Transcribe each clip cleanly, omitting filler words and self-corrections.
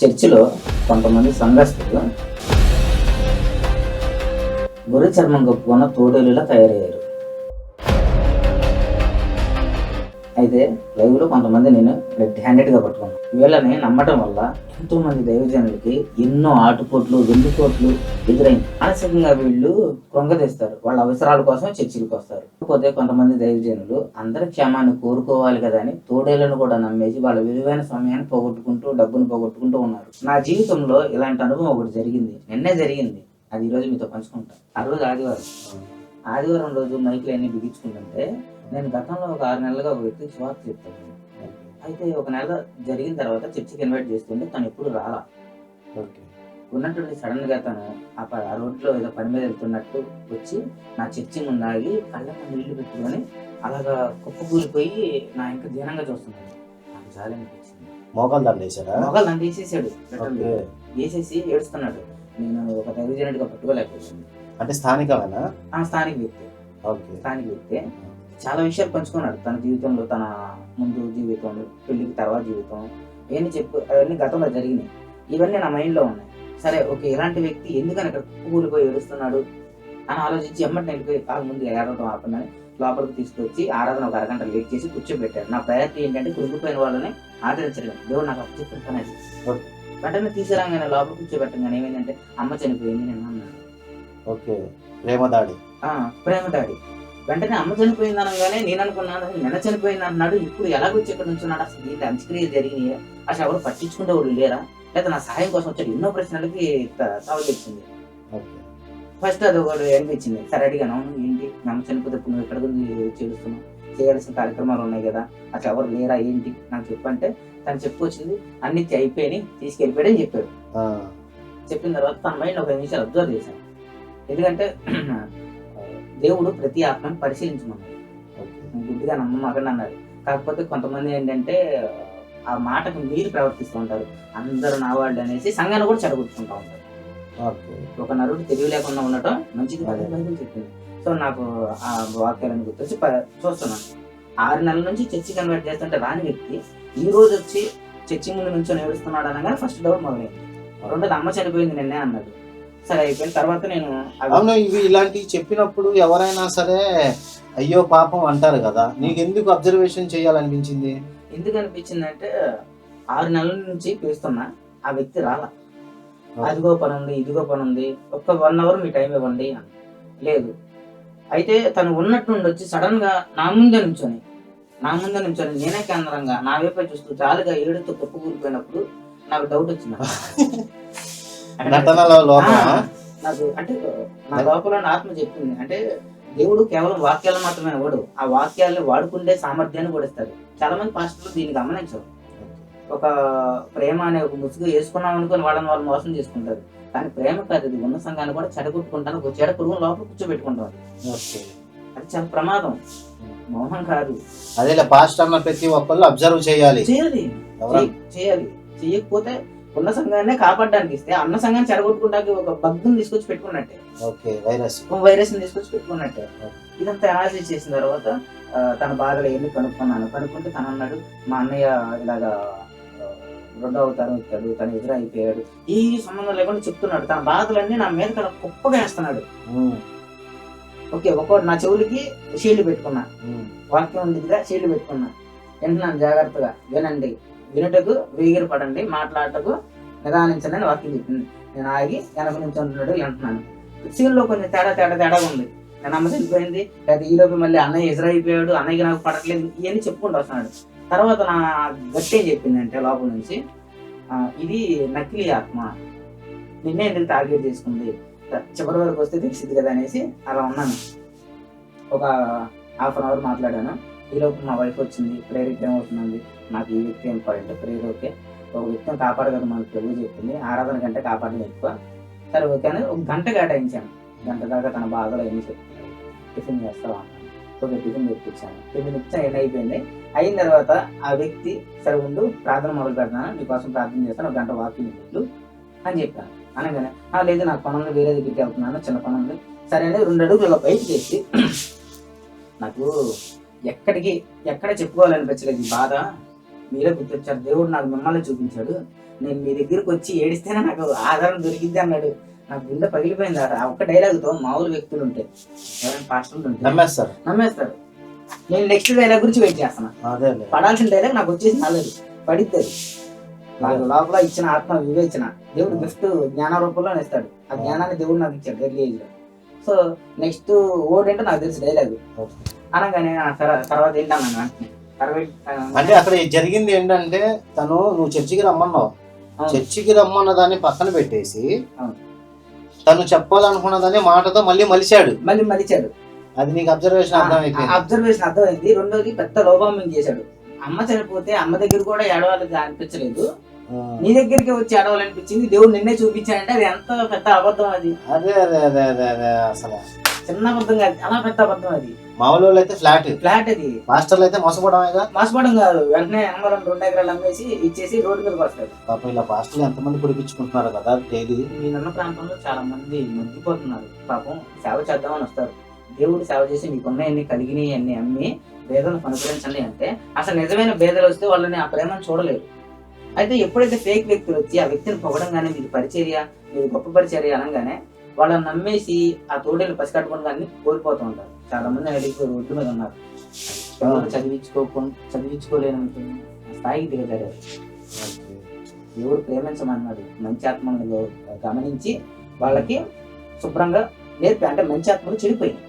చర్చిలో కొంతమంది సంఘస్థులు గొర్రె చర్మం కప్పుకున్న తోడేలులా తయారయ్యారు. అయితే లైవ్లో కొంతమంది నేను రెడ్ హ్యాండెడ్గా పట్టుకున్నాను. వీళ్ళని నమ్మటం వల్ల ఎంతో మంది దైవజనులకి ఎన్నో ఆటుపోట్లు వెన్నుపోట్లు ఎదురైంది. మానసికంగా వీళ్ళు కృంగదీస్తారు. వాళ్ళ అవసరాల కోసం చర్చిలకు వస్తారు. కాకపోతే కొంతమంది దైవజనులు అందరి క్షేమాన్ని కోరుకోవాలి కదా అని తోడేళ్లను కూడా నమ్మేసి వాళ్ళ విలువైన సమయాన్ని పోగొట్టుకుంటూ డబ్బును పోగొట్టుకుంటూ ఉన్నారు. నా జీవితంలో ఇలాంటి అనుభవం ఒకటి జరిగింది. నిన్నే జరిగింది. అది ఈరోజు మీతో పంచుకుంటా. ఆ రోజు ఆదివారం రోజు మైకులు అన్ని బిగించుకుంటుంటే నేను గతంలో ఒక 6 నెలలుగా ఒక వ్యక్తికి సువార్త చెప్తాను. అయితే ఒక నెల జరిగిన తర్వాత చర్చికి ఇన్వైట్ చేస్తుంటే తను ఎప్పుడు రాలా. ఉన్నటువంటి సడన్ గా తను ఆ రోడ్లో ఏదో పని మీద వెళ్తున్నట్టు వచ్చి నా చర్చి ముందు ఆగి కళ్ళకు నీళ్లు పెట్టుకొని అలాగా కుప్పకూలిపోయి నా ఇంకా దీనంగా చూస్తున్నాడు. నాకు చాలా అనిపించింది. మోకాలు దండ వేసేసాడు. వేసేసి ఏడుస్తున్నాడు. నేను ఒక దైవజనుడిగా పట్టుకోలేకపోయింది. అంటే స్థానికమేనా? స్థానిక వ్యక్తి చాలా విషయాలు పంచుకున్నాడు. తన జీవితంలో, తన ముందు జీవితం, పెళ్లికి తర్వాత జీవితం, అవన్నీ గతంలో జరిగినాయి. ఇవన్నీ నా మైండ్లో ఉన్నాయి. సరే, ఓకే, ఇలాంటి వ్యక్తి ఎందుకని అక్కడ కూలిపోయి ఏడుస్తున్నాడు అని ఆలోచించి ఎమ్మటి వెళ్ళిపోయి కాలు ముందు ఏడవడం ఆపండి లోపలికి తీసుకొచ్చి ఆరాధన ఒక అరగంట లేట్ చేసి కూర్చోబెట్టారు. నా ప్రయత్నం ఏంటంటే కురిగిపోయిన వాళ్ళని ఆదరించడం. దేవుడు నాకు అప్పచెప్పిన పని అది. వెంటనే తీసుకురాగానే లోపల కూర్చోబెట్టగానే ఏమైందంటే అమ్మ చనిపోయింది నేను అన్నాడు. ప్రేమ దాడి. వెంటనే అమ్మ చనిపోయింది అనగానే నేను అనుకున్నాను నిన్న చనిపోయింది అన్నాడు. ఇప్పుడు ఎలాగొచ్చి ఇక్కడ నుంచున్నాడు? అసలు ఏంటి అంత్యక్రియ జరిగినాయి? అసలు ఎవరు పట్టించుకుంటే వాళ్ళు లేరా? లేదా నా సహాయం కోసం వచ్చాడు? ఎన్నో ప్రశ్నలకి తావచ్చింది. ఫస్ట్ అది ఒకటి అనిపించింది. సరే అడిగాను, ఏంటి అమ్మ చనిపోతే నువ్వు ఎక్కడ చేస్తున్నావు? చేయాల్సిన కార్యక్రమాలు ఉన్నాయి కదా, అసలు ఎవరు లేరా ఏంటి నాకు చెప్పంటే తను చెప్పుకొచ్చింది. అన్ని అయిపోయి తీసుకెళ్ళిపోయాడని చెప్పాడు. చెప్పిన తర్వాత తన మైండ్ ఒక 5 నిమిషాలు అబ్జర్వ్ చేశాను. ఎందుకంటే దేవుడు ప్రతి ఆత్మను పరిశీలించమన్నాడు. గుడ్డిగా నమ్మమాకండి అన్నాడు. కాకపోతే కొంతమంది ఏంటంటే ఆ మాటకు మీరు ప్రవర్తిస్తూ ఉంటారు. అందరూ నా వాళ్ళు అనేసి సంఘాన్ని కూడా చెడగొట్టుకుంటూ ఉంటారు. ఒక నరుడు తెలివి లేకుండా ఉండటం మంచిది కాదని చెప్పింది. సో నాకు ఆ వాక్యాలను గుర్తొచ్చి చూస్తున్నాను. 6 నెలల నుంచి చర్చి కన్వర్ట్ చేస్తుంటే రాని వ్యక్తి ఈ రోజు వచ్చి చర్చి ముందు నుంచి ఏడుస్తున్నాడు అనగానే ఫస్ట్ డౌట్ మొదలైంది. రెండోది అమ్మ చనిపోయింది నిన్నే అన్నాడు. సరే అయిపోయిన తర్వాత నేను ఇవి ఇలాంటివి చెప్పినప్పుడు ఎవరైనా సరే అయ్యో పాపం అంటారు కదా, నీకు ఎందుకు అబ్జర్వేషన్ చేయాలనిపించింది? ఎందుకు అనిపించింది అంటే 6 నెలల నుంచి పిలుస్తున్నా ఆ వ్యక్తి రాలా. అదిగో పని ఉంది, ఇదిగో పని ఉంది, ఒక్క 1 అవర్ మీ టైం ఇవ్వండి లేదు. అయితే తను ఉన్నట్టుండి వచ్చి సడన్ గా నా ముందే నుంచొని నేనే కేంద్రంగా నా వైపే చూస్తూ చాలుగా ఏడుతో కుప్పకూలిపోయినప్పుడు నాకు డౌట్ వచ్చింది. నాకు అంటే నా లోపల ఆత్మ చెప్పింది అంటే దేవుడు కేవలం వాక్యాలు మాత్రమే ఇవ్వడు, ఆ వాక్యాలను వాడుకుంటే సామర్థ్యాన్ని కూడా ఇస్తాడు. చాలా మంది పాస్టర్లు దీన్ని గమనించరు. ఒక ప్రేమ అనే ఒక ముసుగు వేసుకున్నాం అనుకుని వాళ్ళని వాళ్ళు మోసం చేసుకుంటారు. కానీ ప్రేమ కాదు, ఇది ఉన్న సంఘాన్ని కూడా చెడగొట్టుకుంటాను, ఒక చెడ పురుగును లోపల కూర్చోబెట్టుకుంటారు. అది చాలా ప్రమాదం, మోహం కాదు. అదే పాస్టర్ల ప్రతి ఒక్కళ్ళు అబ్జర్వ్ చేయాలి. చెయ్యకపోతే ఉన్న సంఘాన్ని కాపాడడానికి ఇస్తే అన్న సంఘాన్ని చెడగొట్టుకుంటానికి ఒక బగ్గును తీసుకొచ్చి పెట్టుకున్నట్టే, వైరస్ ని తీసుకొచ్చి పెట్టుకున్నట్టే. ఇదంతా అనాలిసిస్ చేసిన తర్వాత తన బాధలు ఏమి కనుక్కుంటే తను అన్నాడు, మా అన్నయ్య ఇలాగా 2వ అవతారం ఇచ్చాడు, తను ఎదురైపోయాడు, ఈ సంబంధం లేకుండా చెప్తున్నాడు. తన బాధలన్నీ నా మీద తన కుప్పగా వేస్తున్నాడు. ఓకే, ఒక్కోటి నా చెవులకి షీల్డ్ పెట్టుకున్నా, వాక్యం ఉంది కదా షీల్డ్ పెట్టుకున్నా, వింటున్నాను జాగ్రత్తగా, వినండి, వినుటకు వేగిరి పడండి, మాట్లాడటకు నిదానించండి అని వాక్యం చెప్పింది. నేను ఆగి వెనక నుంచి ఉంటున్నాడు వింటున్నాను. సీన్లో కొంచెం తేడా ఉంది. నేను అమ్మ చనిపోయింది, లేదా ఈలోపు మళ్ళీ అన్నయ్య ఎదురైపోయాడు, అన్నయ్యకి నాకు పడట్లేదు, ఇవన్నీ చెప్పుకుంటూ వస్తున్నాడు. తర్వాత నా గట్టి ఏం చెప్పింది అంటే లోపల నుంచి, ఇది నకిలీ ఆత్మ, నిన్నే ఎందుకు టార్గెట్ చేసుకుంది, చివరి వరకు వస్తే తెలిసింది కదా అనేసి అలా ఉన్నాను. ఒక 1/2 అవర్ మాట్లాడాను. ఈలోపు మా వైఫ్ వచ్చింది. ప్రేయర్ ఏమవుతుందండి, నాకు ఈ వ్యక్తి ఇంపార్టెంట్, ప్రేయర్ ఓకే, ఒక వ్యక్తిని కాపాడగలదు మనకు తెలుగు చెప్పింది, ఆరాధన గంట కాపాడలేదు ఎక్కువ. సరే ఓకే అని 1 గంట కేటాయించాను. గంట దాకా తన బాధలు ఏమి చెప్తున్నాడు. టిఫిన్ చేస్తావా అన్నాను. ఓకే, టిఫిన్ తెప్పించాను. టిఫిన్ ఇచ్చాను, ఎండ్ అయిపోయింది. అయిన తర్వాత ఆ వ్యక్తి సరే ఉండు ప్రార్థన మొదలు పెడతాను, నీకోసం ప్రార్థన చేస్తాను, 1 గంట వాకింగ్ ఇట్లు అని చెప్పాను. అనగానే లేదు నాకు పనులు వేరే దగ్గరికి వెళ్తున్నాను, చిన్న పని ఉంది. సరే అనేది 2 అడుగులు బయట చేసి నాకు ఎక్కడ చెప్పుకోవాలనిపించలేదు ఈ బాధ. మీరే గుర్తొచ్చారు, దేవుడు నాకు మిమ్మల్ని చూపించాడు, నేను మీ దగ్గరికి వచ్చి ఏడిస్తేనే నాకు ఆధారం దొరికిద్ది అన్నాడు. నాకు గుండె పగిలిపోయింది. ఆ ఒక్క డైలాగ్తో మామూలు వ్యక్తులు ఉంటే, ఎవరైనా పాస్టర్లు ఉంటే నమ్మేస్తారు. నేను నెక్స్ట్ డైలాగ్ గురించి వెయిట్ చేస్తాను. పడాల్సిన డైలాగ్ నాకు వచ్చేసి రాలేదు, పడిద్ది. నాకు లోపల ఇచ్చిన ఆత్మ వివేచన దేవుడు గిఫ్ట్ జ్ఞాన రూపంలో ఇస్తాడు. ఆ జ్ఞానాన్ని దేవుడు నాకు ఇచ్చాడు ఎర్లీ ఏజ్ లో. సో నెక్స్ట్ ఓడ్ అంటే నాకు తెలుసు డైలాగ్ అనగానే తర్వాత ఏంటన్నా అంటే అక్కడ జరిగింది ఏంటంటే, నువ్వు చర్చికి రమ్మన్నావు, చర్చికి రమ్మన్న దాన్ని పక్కన పెట్టేసి తను చెప్పాలనుకున్న దాన్ని మాటతో మళ్ళీ మలిచాడు. అది నీకు అబ్జర్వేషన్ అర్థమైంది. రెండోది పెద్ద లోపం చేశాడు. అమ్మ చనిపోతే అమ్మ దగ్గర కూడా ఏడవాలని అనిపించలేదు, నీ దగ్గరికి వచ్చి ఏడవాలనిపించింది. దేవుడు నిన్నే చూపించాడంటే అది ఎంత పెద్ద అబద్ధం. అది అదే అదే అదే అదే అదే అసలు చిన్న అబద్ధం కాదు, చాలా పెద్ద అబద్ధం. అది మామూలు అయితే ఫ్లాట్. అది మాస్టర్లు అయితే మోసపోవడం కాదు. వెంటనే అమ్మరం 2 ఎకరాలు అమ్మేసి ఇచ్చేసి రోడ్డు మీదకి వస్తాడు. పాపం ఇలా పాస్టర్లు ఎంతమంది పొడిపించుకుంటున్నారు కదా డైలీ. నేనున్న ప్రాంతంలో చాలా మంది మగ్గిపోతున్నారు. పాపం సేవ చేద్దామని వస్తారు. దేవుడు సేవ చేసి మీకున్నాయన్ని కలిగినాయి అన్ని అమ్మి భేదలు కనుకరించండి అంటే, అసలు నిజమైన భేదలు వస్తే వాళ్ళని ఆ ప్రేమను చూడలేరు. అయితే ఎప్పుడైతే ఫేక్ వ్యక్తులు వచ్చి ఆ వ్యక్తిని పొగడంగానే మీరు పరిచర్య, మీరు గొప్ప పరిచర్య అనగానే వాళ్ళని నమ్మేసి ఆ తోడేలు పసికట్టుకుని అన్ని కోల్పోతూ ఉంటారు. చాలా మంది అడిగి రోడ్డు మీద ఉన్నారు. చదివించుకోలేని స్థాయికి దిగజారు. దేవుడు ప్రేమించమన్నాడు. మంచి ఆత్మలను గమనించి వాళ్ళకి శుభ్రంగా నేర్పి, అంటే మంచి ఆత్మలు చెడిపోయింది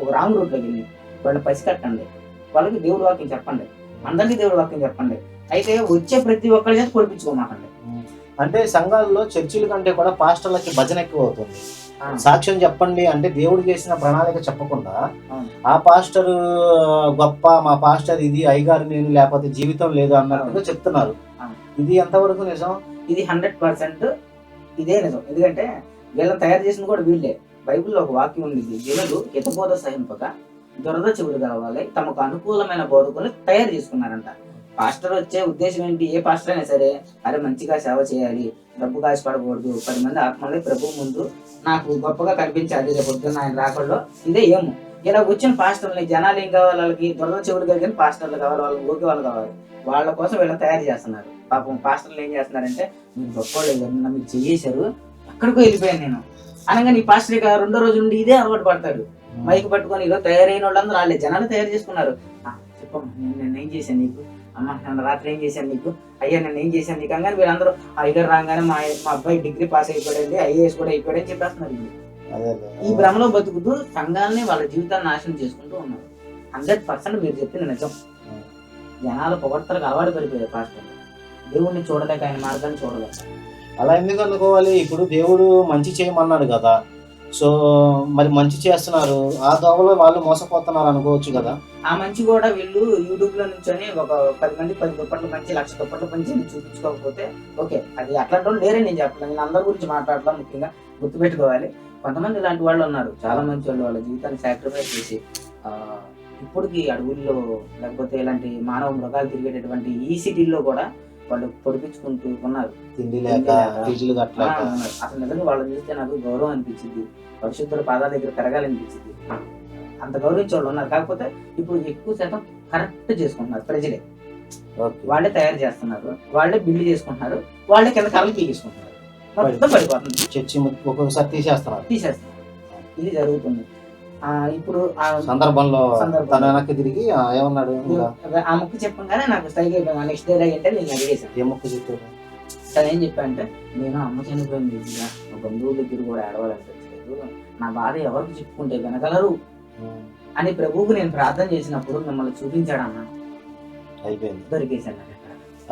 ఒక రాంగ్ రూట్ లో వెళ్ళి వాళ్ళని పసికట్టండి, వాళ్ళకి దేవుడు వాక్యం చెప్పండి, అందరికీ దేవుడు వాక్యం చెప్పండి. అయితే వచ్చే ప్రతి ఒక్కరి చేత పొడిపించుకోమాకండి. అంటే సంఘాల్లో చర్చిల కంటే కూడా పాస్టర్లకి భజన ఎక్కువ అవుతుంది. సాక్ష్యం చెప్పండి అంటే దేవుడు చేసిన ప్రణాళిక చెప్పకుండా ఆ పాస్టర్ గొప్ప, మా పాస్టర్ ఇది, అయ్యగారు నేను, లేకపోతే జీవితం లేదు అన్నట్టుగా చెప్తున్నారు. ఇది ఎంతవరకు నిజం? ఇది 100% ఇదే నిజం. ఎందుకంటే వీళ్ళని తయారు చేసింది కూడా వీళ్ళే. బైబిల్లో ఒక వాక్యం ఉంది, జనులు హితబోధ సహింపక దురద చెవులు కావాలి, తమకు అనుకూలమైన బోధకులు తయారు చేసుకున్నారంట. పాస్టర్ వచ్చే ఉద్దేశం ఏంటి? ఏ పాస్టర్ అయినా సరే, అరే మంచిగా సేవ చేయాలి, డబ్బు కాసిపడకూడదు, 10 మంది ఆత్మలే ప్రభు ముందు నాకు గొప్పగా కనిపించాలి రేపు పొద్దున్న ఆయన రాకల్లో. ఇదే ఏమో. ఇలా వచ్చిన పాస్టర్ని జనాలు ఏం కావాలి? వాళ్ళకి దురద చెవులు కలిగిన పాస్టర్లు కావాలి, వాళ్ళకి ఓకే వాళ్ళు కావాలి. వాళ్ళ కోసం వీళ్ళని తయారు చేస్తున్నారు. పాపం పాస్టర్లు ఏం చేస్తున్నారంటే, మీరు గొప్పవాళ్ళు మీరు చేసేశారు, ఎక్కడికో వెళ్ళిపోయాను నేను అనగా నీ పాస్టర్ ఇక 2వ రోజు నుండి ఇదే అలవాటు పడతాడు. మైక్ పట్టుకొని ఇలా తయారైన వాళ్ళందరూ వాళ్ళే జనాలు తయారు చేసుకున్నారు. చెప్పమ్మా నేను ఏం చేశాను నీకు, అమ్మ నన్ను రాత్రి ఏం చేశాను నీకు, అయ్యా నేను ఏం చేశాను నీకు అనగానే వీళ్ళందరూ అయ్యగారు రాగానే మా అబ్బాయి డిగ్రీ పాస్ అయిపోయాడండి, ఐఏఎస్ కూడా అయిపోయాడని చెప్పేస్తున్నారు. ఈ భ్రమలో బతుకుతూ సంఘాలని వాళ్ళ జీవితాన్ని నాశనం చేసుకుంటూ ఉన్నారు. 100% మీరు చెప్పింది నిజం. జనాలు పొగడ్తలకు అలవాటు పడిపోయారు. పాస్టర్ దేవుడిని చూడలేక, ఆయన మార్గాన్ని చూడలేక. అలా ఎందుకు అనుకోవాలి? ఇప్పుడు దేవుడు మంచి చేయమన్నాడు కదా, సో మరి మంచి చేస్తున్నారు, ఆ దోవలో వాళ్ళు మోసపోతున్నారు అనుకోవచ్చు కదా. ఆ మంచి కూడా వీళ్ళు యూట్యూబ్ లో నుంచొని ఒక 10 మంది 10 దుప్పట్లు మంచి 1,00,000 దుప్పట్లు మంచి చూపించుకోకపోతే ఓకే, అది అట్లాంటి వాళ్ళు లేరే. నేను చెప్పలేదు, నేను అందరి గురించి మాట్లాడటం ముఖ్యంగా గుర్తుపెట్టుకోవాలి. కొంతమంది ఇలాంటి వాళ్ళు ఉన్నారు, చాలా మంచి వాళ్ళు, వాళ్ళ జీవితాన్ని సాక్రిఫైస్ చేసి ఇప్పటికి అడవుల్లో లేకపోతే ఇలాంటి మానవ మృగాలు తిరిగేటటువంటి ఈ సిటీల్లో కూడా వాళ్ళు పొడిపించుకుంటూ ఉన్నారు. అసలు నిజంగా వాళ్ళని చూస్తే నాకు గౌరవం అనిపించింది, పరిశుద్ధుల పాదాల దగ్గర పెరగాలనిపించింది. అంత గౌరవించే వాళ్ళు ఉన్నారు. కాకపోతే ఇప్పుడు ఎక్కువ శాతం కరెక్ట్ చేసుకుంటున్నారు ప్రజలే. వాళ్ళే తయారు చేస్తున్నారు, వాళ్ళే బిల్డ్ చేసుకుంటున్నారు, వాళ్ళే కింద కళ్ళు పీకేసుకుంటున్నారు, మొత్తం పడిపోతుంది. చర్చి ఒక్కొక్కసారి తీసేస్తున్నారు. ఇది జరుగుతుంది. ఇప్పుడు ఆ సందర్భంలో తన వెనక్కి తిరిగి ఏమన్నాడు, ఆ ముక్కు చెప్పగానే నాకు స్ట్రైక్ అయిపోయింది. నెక్స్ట్ డే అంటే నేను అడిగేసాను, ఏ ముక్కు చెప్పాను? తను ఏం చెప్పా అంటే, నేను అమ్మ చనిపోయింది, మా బంధువుల దగ్గర కూడా ఏడవాలనిపించలేదు, నా బాధ ఎవరికి చెప్పుకుంటే వినగలరు అని ప్రభువుకు నేను ప్రార్థన చేసినప్పుడు మిమ్మల్ని చూపించాడన్నా. అయిపోయింది, దొరికేసాను.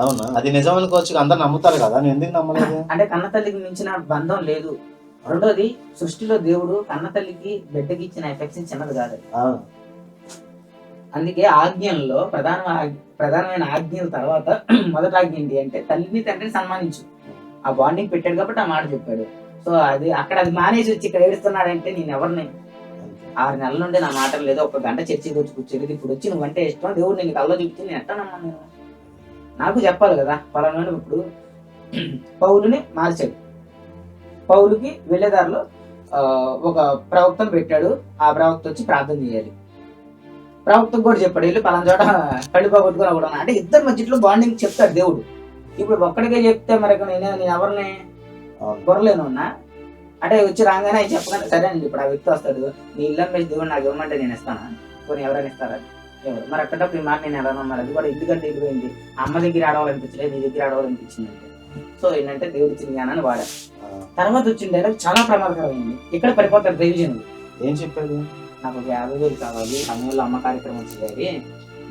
అవునా? అది నిజం అనుకోవచ్చు, అందరు నమ్ముతారు కదా, నేను ఎందుకు నమ్మలేదు? అంటే కన్న తల్లికి మించిన బంధం లేదు. రెండోది, సృష్టిలో దేవుడు కన్న తల్లికి బిడ్డకి ఇచ్చిన ఎఫెక్షన్ చిన్నది కాదు. అందుకే ఆజ్ఞల్లో ప్రధానమైన ఆజ్ఞల తర్వాత మొదటి ఆజ్ఞ ఏంటి అంటే, తల్లిని తండ్రిని సన్మానించు. ఆ బాండింగ్ పెట్టాడు కాబట్టి ఆ మాట చెప్పాడు. సో అది అక్కడ అది మానేసి వచ్చి ఇక్కడ ఏడుస్తున్నాడంటే నేను ఎవరిని? 6 నెలల నుండి నా మాటలు లేదు, 1 గంట చర్చికి వచ్చి కూర్చోలేదు, ఇప్పుడు వచ్చి నువ్వంటే ఇష్టం, దేవుడు నేను కళ్ళలో చూపించి నేను ఎట్టా నమ్మను? నేను నాకు చెప్పాలి కదా. పలానా ఇప్పుడు పౌలుని మార్చాడు, పౌలుకి వెళ్ళేదారిలో ఒక ప్రవక్తను పెట్టాడు, ఆ ప్రవక్త వచ్చి ప్రార్థన చేయాలి. ప్రవక్తకు కూడా చెప్పాడు, వెళ్ళి పలానా చోట కళ్ళు పోగొట్టుకుని కూడా అంటే ఇద్దరు మధ్యలో బాండింగ్ చెప్తాడు దేవుడు. ఇప్పుడు ఒక్కడికే చెప్తే మరి నేను ఎవరిని కొరలేను ఉన్నా అంటే వచ్చి రాగానే చెప్పగానే సరే అండి ఇప్పుడు ఆ వ్యక్తి వస్తాడు, నీ ఇల్లు అమ్మేసి దేవుడు నాకు ఇవ్వమంటే నేను ఇస్తానా, కొన్ని ఎవరైనా ఇస్తారా, ఎవరు మరి అట్టేటప్పుడు ఈ మాట నేను ఎలా నమ్మాలి, అది కూడా ఎందుకంటే ఇదిపోయింది అమ్మ దగ్గర ఆడవాలనిపించలేదు, నీ దగ్గర ఆడవాలనిపించింది అంటే. సో ఏంటంటే దేవుడు ఇచ్చిన జ్ఞానాన్ని వాడారు. తర్వాత వచ్చిన డైరెక్ట్ చాలా ప్రమాదకరమైంది, ఇక్కడ పడిపోతారు రివిజన్. ఏం చెప్పాడు, నాకు ఒక 50,000 కావాలి, సమయంలో అమ్మ కార్యక్రమం చేయాలి,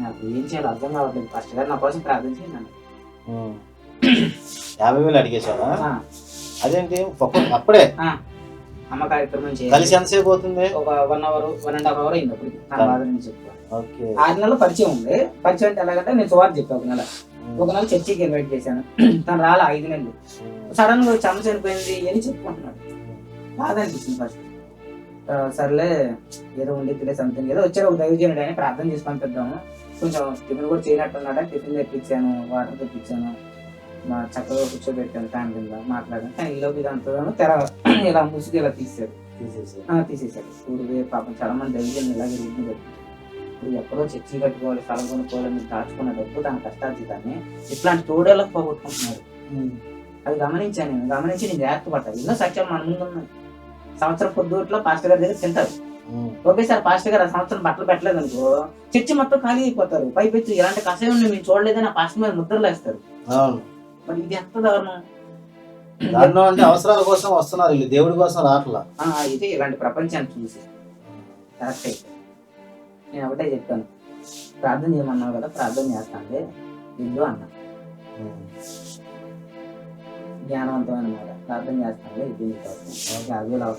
నాకు ఏం చేయాలో అర్థం కావట్లేదు, ఫస్ట్ గారు నా కోసం ప్రార్థన చేయండి. 50,000 అడిగేసావా? అదేంటి అప్పుడే అమ్మ కార్యక్రమం చేయాలి. కలిసి ఎంతసేపు అవుతుంది? ఒక 1 hour 1.5 hour అయింది. అప్పుడు నా బాధ నుంచి చెప్తాను. 6 నెలలు పరిచయం ఉంది. పరిచయం అంటే ఎలాగంటే నేను సువార్త చెప్పాను. ఒక నెల చర్చికి ఇన్వైట్ చేశాను, తను రాలా 5 నెలలు. సడన్ గా చెమ్మ చనిపోయింది అని చెప్పుకుంటున్నాడు. బాధ అనిపించింది ఫస్ట్. సర్లే ఏదో ఉండిద్దిలే సంథింగ్ ఏదో వచ్చారు ఒక దైవజనుడు అని ప్రార్థన చేసి పంపిద్దాము, కొంచెం టిఫిన్ కూడా చేయనట్టున్నాడా, టిఫిన్ తెప్పించాను, వాటర్ తెప్పించాను, మా చక్కగా కూర్చోబెట్టాను ఫ్యాన్ కింద మాట్లాడాను. కానీ ఈలోపు ఇదంతా తెర ఇలా ముసుగు ఇలా తీసేసాడు. ఊరికే పాపం చాలా మంది దైవజనులు ఇలాగే రూట్ని పెట్టి ఇప్పుడు ఎక్కడో చర్చి కట్టుకోవాలి, స్థలం కొనుక్కోవాలని దాచుకున్న డబ్బు తన కష్టార్జితాన్ని ఇట్లాంటి తోడేళ్ళకు పోగొట్టుకుంటున్నారు. అది గమనించాను నేను. గమనించి నేను జాగ్రత్త పడ్డాను. ఎన్నో సాక్ష్యాలు మన ముందు ఉన్నాయి. సంవత్సరం పొద్దుట్లో పాస్టర్ గారి దగ్గర తింటారు. ఒకేసారి పాస్టర్ గారు ఆ సంవత్సరం బట్టలు పెట్టలేదు అనుకో, చర్చి మొత్తం ఖాళీ అయిపోతారు. పైపెచ్చి ఇలాంటి కషాయం మేము చూడలేదని ఆ పాస్టర్ మీద ముద్రలు వేస్తారు. మరి ఇది ఎంత దారుణం. అంటే అవసరాల కోసం వస్తున్నారు, దేవుడి కోసం రావట్లా. అయితే ఇలాంటి ప్రపంచాన్ని చూసి కరెక్ట్ అయితే నేను ఒకటే చెప్పాను, ప్రార్థన చేయమన్నావు కదా, ప్రార్థన చేస్తానులే ఇల్లు అన్నా. జ్ఞానవంతమైన మాట, ప్రార్థన చేస్తానులే ఇది నీకోసం. 50,000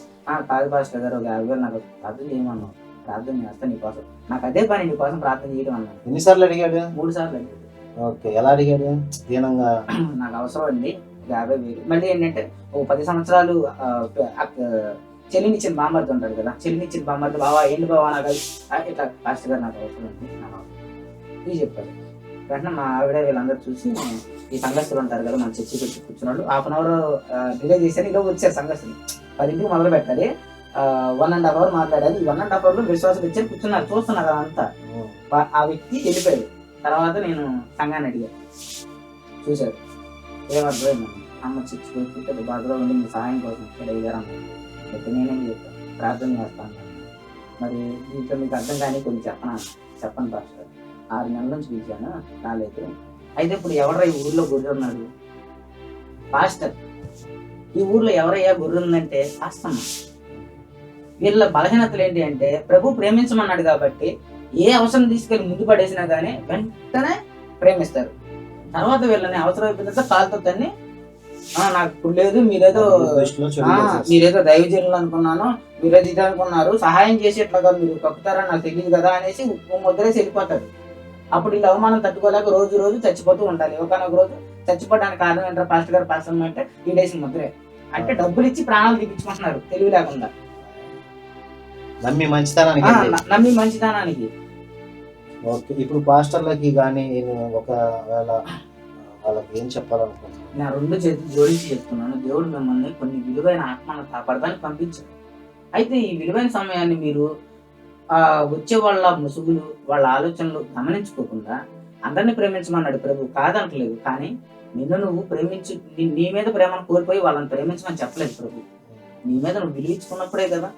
కాదు పాస్టర్ గారు, ఒక 50,000 నాకు ప్రార్థన చేయమన్నావు, ప్రార్థన చేస్తాను నీకోసం, నాకు అదే పని నీకోసం ప్రార్థన చేయడం అన్నాను. ఎన్నిసార్లు అడిగాడు? 3 సార్లు అడిగాడు. ఓకే, ఎలా అడిగాడు? దీనంగా నాకు అవసరం అండి 50,000. మళ్ళీ ఏంటంటే ఓ 10 సంవత్సరాలు చెల్లినిచ్చిన బామ్మర్ది ఉంటాడు కదా, చెల్లినిచ్చిన బామ్మర్ది, బావా ఏంటి బావా నాకు ఇట్లా పాస్టర్ గారు నాకు అవసరం ఉంది ఇది చెప్పారు. వెంటనే మా ఆవిడ వీళ్ళందరూ చూసి ఈ సంఘస్థులు ఉంటారు కదా మన చర్చి పెట్టి కూర్చున్నాడు, 1/2 hour డిలే చేశారు. ఇలా వచ్చారు సంఘస్థులు 10ంటికి మొదలు పెట్టాలి, 1.5 hour మాట్లాడాలి. ఈ 1.5 hour విశ్వాసం ఇచ్చారు, కూర్చున్నారు, చూస్తున్నారు అంతా. ఆ వ్యక్తి వెళ్ళిపోయాడు. తర్వాత నేను సంఘాన్ని అడిగా, చూశారు, ఏమర్థమైంది అమ్మ చర్చి పెట్టి బాధలో ఉండి మీ సహాయం కోసం ఇక్కడ అయ్యారు అమ్మ. అయితే నేనేం చెప్పాను, ప్రార్థన చేస్తాను. మరి దీంట్లో మీకు అర్థం కానీ కొన్ని చెప్పను పాస్టర్, 6 నెలల నుంచి పిలిచాను రాలేదు. అయితే ఇప్పుడు ఎవరో ఈ ఊర్లో గొర్రె ఉన్నాడు, పాస్టర్. ఈ ఊర్లో ఎవరయ్యా గొర్రె ఉందంటే పాస్టమ్మ. వీళ్ళ బలహీనతలు ఏంటి అంటే ప్రభు ప్రేమించమన్నాడు కాబట్టి ఏ అవసరం తీసుకెళ్ళి ముందు పడేసినా కానీ వెంటనే ప్రేమిస్తారు. తర్వాత వీళ్ళని అవసరం అయిపోయినంత కాలుతో తన్ని నాకు లేదు, మీరేదో దైవజనులు అనుకున్నాను, మీరేదో ఇది అనుకున్నారు, సహాయం చేసేట్లుగా మీరు కక్కుతారని నాకు తెలియదు కదా అనేసి ముద్రేసి వెళ్ళిపోతారు. అప్పుడు వీళ్ళు అవమానం తట్టుకోలేక రోజు రోజు చచ్చిపోతూ ఉండాలి. ఒకనొక రోజు చచ్చిపోవడానికి కారణం ఏంటారు పాస్టర్ గారు పాస్టర్ అంటే ఈడేసి ముద్రే అంటే డబ్బులు ఇచ్చి ప్రాణాలు తీపించుకుంటున్నారు తెలివి లేకుండా, నమ్మి మంచితనానికి. ఓకే, ఇప్పుడు పాస్టర్లకి కానీ ఒకవేళ వాళ్ళకి ఏం చెప్పాలనుకుంటున్నాను? నా 2 చేతులు జోడించి చెప్తున్నాను, దేవుడు మిమ్మల్ని కొన్ని విలువైన ఆత్మను కాపాడడానికి పంపించారు. అయితే ఈ విలువైన సమయాన్ని మీరు వచ్చే వాళ్ళ ముసుగులు, వాళ్ళ ఆలోచనలు గమనించుకోకుండా అందరినీ ప్రేమించమన్నాడు ప్రభు, కాదనట్లేదు. కానీ నిన్ను నువ్వు ప్రేమించి నీ మీద ప్రేమను కోల్పోయి వాళ్ళని ప్రేమించమని చెప్పలేదు ప్రభు. నీ మీద నువ్వు విలువించుకున్నప్పుడే కదా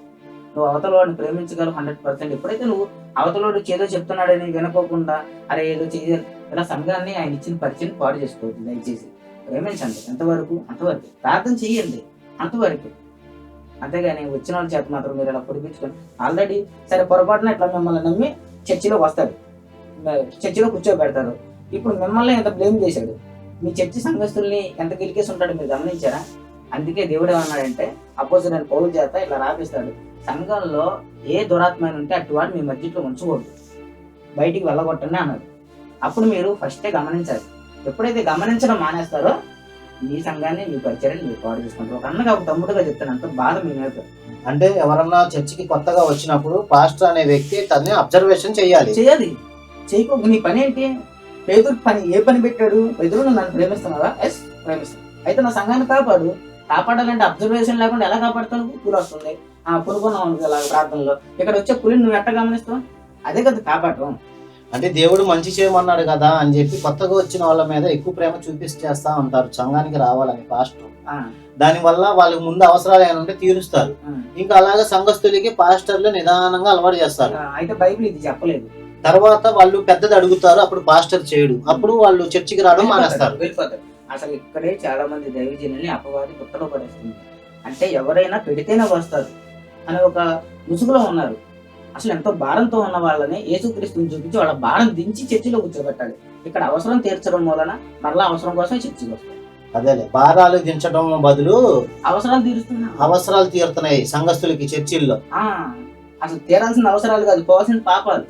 నువ్వు అవతల వాడిని ప్రేమించగలవు 100%. ఎప్పుడైతే నువ్వు అవతలోడు ఏదో చెప్తున్నాడని వినుకోకుండా అరే ఏదో చేయాలి ఇలా సంఘాన్ని ఆయన ఇచ్చిన పరిచయం పాడు చేసుకోవద్దు. దయచేసి ప్రేమించండి, ఎంతవరకు అంతవరకు, ప్రార్థన చెయ్యండి అంతవరకు, అంతేగాని వచ్చిన వాళ్ళ చేత మాత్రం మీరు ఇలా పొడిపించుకొని ఆల్రెడీ సరే పొరపాటున ఇట్లా మిమ్మల్ని నమ్మి చర్చిలోకి వస్తారు, చర్చిలో కూర్చోబెడతారు. ఇప్పుడు మిమ్మల్ని ఎంత బ్లేమ్ చేశాడు, మీ చర్చి సంఘస్థుల్ని ఎంత గిలికేసి ఉంటాడు మీరు గమనించారా? అందుకే దేవుడు ఏమన్నాడంటే అపోజిట్ పౌలు చేత ఇలా రాపిస్తాడు, సంఘంలో ఏ దురాత్మైన ఉంటే అటు వాడు మీ మధ్యలో ఉంచకూడదు, బయటికి వెళ్ళగొట్టండి అన్నాడు. అప్పుడు మీరు ఫస్టే గమనించాలి. ఎప్పుడైతే గమనించడం మానేస్తారో మీ సంఘాన్ని మీ పరిచయాన్ని మీరు పాడు చేసుకుంటారు. ఒక అన్నగా ఒక తమ్ముడుగా చెప్తాను, అంత బాధ మీ మీద. అంటే ఎవరన్నా చర్చికి కొత్తగా వచ్చినప్పుడు పాస్టర్ అనే వ్యక్తి తనని అబ్జర్వేషన్ చేయాలి. చేయకు నీ పని ఏంటి? పేదరు పని ఏ పని పెట్టాడు? పేదరు నన్ను ప్రేమిస్తున్నావా? ఎస్ ప్రేమిస్తాను. అయితే నా సంఘాన్ని కాపాడాలంటే అబ్జర్వేషన్ లేకుండా ఎలా కాపాడుతాను? పులి వస్తుంది, పులుకున్నావు అలాగ ప్రార్థనలో, ఇక్కడ వచ్చే పులిని నువ్వు ఎట్ట గమనిస్తావు? అదే కదా కాపాడటం. అంటే దేవుడు మంచి చేయమన్నాడు కదా అని చెప్పి కొత్తగా వచ్చిన వాళ్ళ మీద ఎక్కువ ప్రేమ చూపిస్తేస్తా ఉంటారు సంఘానికి రావాలని పాస్టర్. దానివల్ల వాళ్ళకి ముందు అవసరాలు ఏమైనా ఉంటే తీరుస్తారు. ఇంకా అలాగే సంఘస్థులకి పాస్టర్లు నిదానంగా అలవాటు చేస్తారు. అయితే బైబిల్ ఇది చెప్పలేదు. తర్వాత వాళ్ళు పెద్దది అడుగుతారు, అప్పుడు పాస్టర్ చేయడు, అప్పుడు వాళ్ళు చర్చికి రావడం మానేస్తారు, వెళ్ళిపోతారు. అసలు ఇక్కడే చాలా మంది దైవజనుల్ని అపవాది పుట్టలో పడేస్తుంది. అంటే ఎవరైనా పెడితేనే వస్తారు అనే ఒక ముసుగులో ఉన్నారు. అసలు ఎంతో భారంతో ఉన్న వాళ్ళని యేసుక్రీస్తుని చూపించి వాళ్ళ భారం దించి చర్చిలో కూర్చోబెట్టాలి. ఇక్కడ అవసరం తీర్చడం వలన మరలా అవసరం కోసం చర్చికి వస్తారు. అదేలే, భారాలు దించడం బదులు అవసరాలు తీరుతున్నాయి సంఘస్థులకి చర్చిల్లో. అసలు తీరాల్సిన అవసరాలు కాదు, పోవాల్సిన పాపాలు.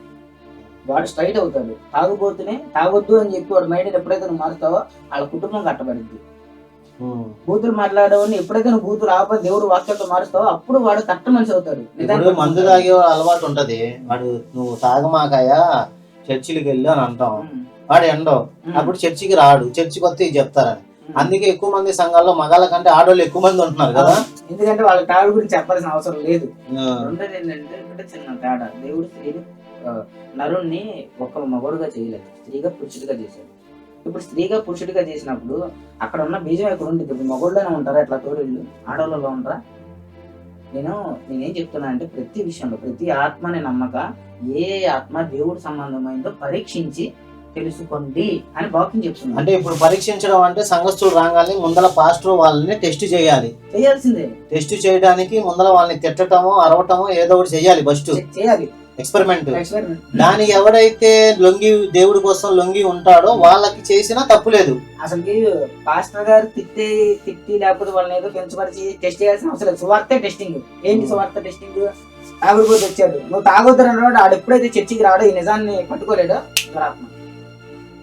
వాడు స్ట్రైట్ అవుతాడు. తాగుబోతునే తాగొద్దు అని చెప్పి వాడు మైండ్ ఎప్పుడైతే నువ్వు మారుతావో వాళ్ళ కుటుంబం కట్టబడింది. బూతులు మాట్లాడేవాడిని ఎప్పుడైతే నువ్వు బూతులు ఆపై దేవుడు వాక్యంతో మారుస్తావో అప్పుడు వాడు కట్ట మనిషి అవుతాడు. మందు తాగే అలవాటు ఉంటది, వాడు నువ్వు తాగమాకాయ చర్చికి వెళ్ళి అని అంటాం, వాడు ఎండో అప్పుడు చర్చికి రాడు, చర్చికి వస్తే ఇది చెప్తారని. అందుకే ఎక్కువ మంది సంఘాల్లో మగాళ్ళ కంటే ఆడవాళ్ళు ఎక్కువ మంది ఉంటున్నారు కదా, ఎందుకంటే వాళ్ళ తాడు గురించి చెప్పాల్సిన అవసరం లేదు. రెండోది ఏంటంటే ఒకటే చిన్న తేడా, దేవుడు స్త్రీని నరుణ్ణి ఒక మగోడుగా చేయలేదు, స్త్రీగా పురుషుడిగా చేశాడు. ఇప్పుడు స్త్రీగా పురుషుడిగా చేసినప్పుడు అక్కడ ఉన్న బీజం ఎక్కడ ఉంటుంది? ఇప్పుడు మగోళ్ళనే ఉంటారా ఎట్లా తోడిళ్ళు? ఆడవాళ్ళలో ఉంటారా? నేనేం చెప్తున్నా అంటే ప్రతి విషయంలో ప్రతి ఆత్మని నమ్మక ఏ ఆత్మ దేవుడు సంబంధమైందో పరీక్షించి తెలుసుకోండి అని వాక్యం చెప్తుంది. అంటే ఇప్పుడు పరీక్షించడం అంటే సంఘస్థులు రాగానే ముందల పాస్టర్ వాళ్ళని టెస్ట్ చేయాల్సిందే. టెస్ట్ చేయడానికి ముందల వాళ్ళని తిట్టటమో అరవటమో ఏదో ఒకటి చేయాలి, ఫస్ట్ చేయాలి, ఎక్స్పెరిమెంట్. దానికి ఎవడైతే దేవుడి కోసం లొంగి ఉంటాడో వాళ్ళకి చేసినా తప్పులేదు. అసలు పాస్టర్ గారు తిట్టి లేకపోతే వాళ్ళని ఏదో పెంచపరిచి టెస్ట్ చేయాల్సిన అవసరం లేదు. సువార్తే టెస్టింగ్. ఏంటి సువార్త టెస్టింగ్? తాగుడుపోతే వచ్చాడు, నువ్వు తాగొద్దు అన్నాడు, ఆడు ఎప్పుడైతే చర్చికి రాడో ఈ నిజాన్ని పట్టుకోలేడో ఆత్మ.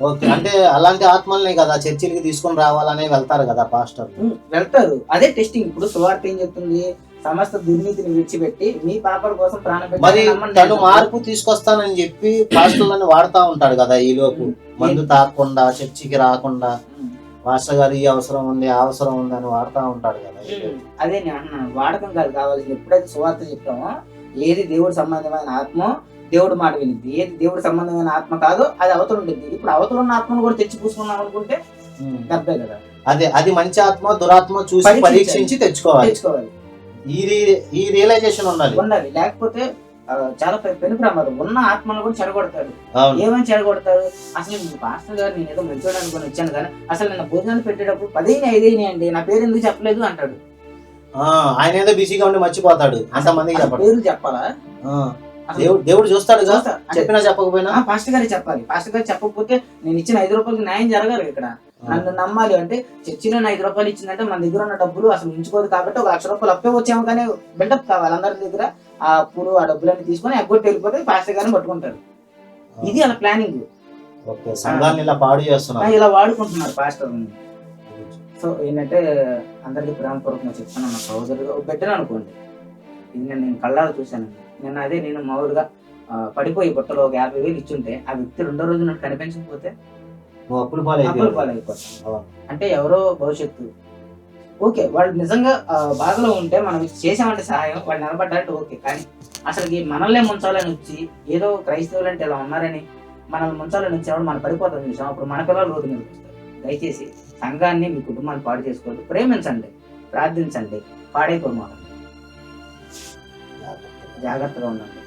ఓకే, అంటే అలాంటి ఆత్మల్ని కదా చర్చికి తీసుకొని రావాలనే వెళ్తారు కదా పాస్టర్. వెళ్తారు, అదే టెస్టింగ్. ఇప్పుడు సువార్త ఏం చెప్తుంది? సమస్త దుర్నీతిని విడిచిపెట్టి మీ పాపల కోసం ప్రాణం మరి తను మార్పు తీసుకొస్తానని చెప్పి పాస్టర్లను వాడుతా ఉంటాడు కదా ఈ లోపు, మందు తాగకుండా చర్చికి రాకుండా పాస్టర్ గారు ఈ అవసరం ఉంది ఆ అవసరం ఉంది అని వాడుతా ఉంటాడు కదా. అదే నేను అన్నాను, వాడకం కాదు కావాల్సింది. ఎప్పుడైతే సువార్త చెప్తామో ఏది దేవుడు సంబంధమైన ఆత్మ దేవుడు మాట వినిద్ది, ఏది దేవుడు సంబంధమైన ఆత్మ కాదో అది అవతల ఉంటుంది. ఇప్పుడు అవతల ఉన్న ఆత్మను కూడా తెచ్చి పూసుకున్నాం అనుకుంటే తప్పే కదా. అది మంచి ఆత్మ దురాత్మ చూసి పరీక్షించి తెచ్చుకోవాలి. ఈ రియలైజేషన్ ఉండాలి. లేకపోతే చాలా పెను ప్రమాదం. ఉన్న ఆత్మను కూడా చెడగొడతారు. ఏమని చెడగొడతారు? అసలు పాస్టర్ గారు నేను ఏదో మంచోడు అనుకుని వచ్చాను కానీ అసలు నిన్న భోజనాలు పెట్టేటప్పుడు 10 అండి నా పేరు ఎందుకు చెప్పలేదు అంటాడు. ఆయన ఏదో బిజీగా ఉండి మర్చిపోతాడు. అంతమందికి పేర్లు చెప్పాలా? దేవుడు చూస్తాడు, చెప్పినా చెప్పకపోయినా పాస్టర్ గారు చెప్పాలి. పాస్టర్ గారు చెప్పకపోతే నేను ఇచ్చిన 5 రూపాయలకి న్యాయం జరగాలి. ఇక్కడ నన్ను నమ్మాలి. అంటే చర్చిలో 5 రూపాయలు ఇచ్చిందంటే మన దగ్గర ఉన్న డబ్బులు అసలు ఉంచుకోదు కాబట్టి ఒక 1,00,000 రూపాయలు అప్పే వచ్చాము కానీ బిల్డప్ కావాలి అందరి దగ్గర. ఆ అప్పులు ఆ డబ్బులన్నీ తీసుకొని ఎగ్గొట్టి వెళ్ళిపోతే పాస్టర్ గారిని పట్టుకుంటారు. ఇది అలా ప్లానింగ్. ఇలా వాడుకుంటున్నారు పాస్టర్. సో ఏంటంటే అందరికి ప్రేమపూర్వకంగా చెప్తాను, నా సహోదరుడు బిడ్డను అనుకోండి. ఇది నేను కళ్ళారా చూశాను. నేను మామూలుగా పడిపోయి బుట్టలో ఒక 50,000 ఇచ్చుంటే ఆ వ్యక్తి 2వ రోజు నాకు కనిపించకపోతే అప్పులు పాలైపోతాం. అంటే ఎవరో భవిష్యత్తు ఓకే, వాళ్ళు నిజంగా బాధలో ఉంటే మనం చేసామంటే సహాయం, వాళ్ళు నిలబడ్డారంటే ఓకే. కానీ అసలుకి మనల్నే ముంచాలని వచ్చి ఏదో క్రైస్తవులు అంటే ఇలా ఉన్నారని మనల్ని ముంచాలని వచ్చినప్పుడు మనం పడిపోతాం చూసాం. అప్పుడు మన పిల్లలు రోడ్డు మీద వస్తారు. దయచేసి సంఘాన్ని మీ కుటుంబాన్ని పాడు చేసుకోవద్దు. ప్రేమించండి, ప్రార్థించండి, పాడైపోమాకండి, జాగ్రత్తగా ఉండండి.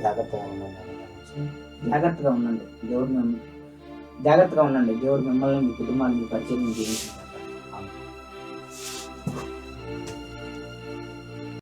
జాగ్రత్తగా ఉండండి. దేవుడు మిమ్మల్ని మీ కుటుంబాన్ని మీ పరిచయం జీవించాలి.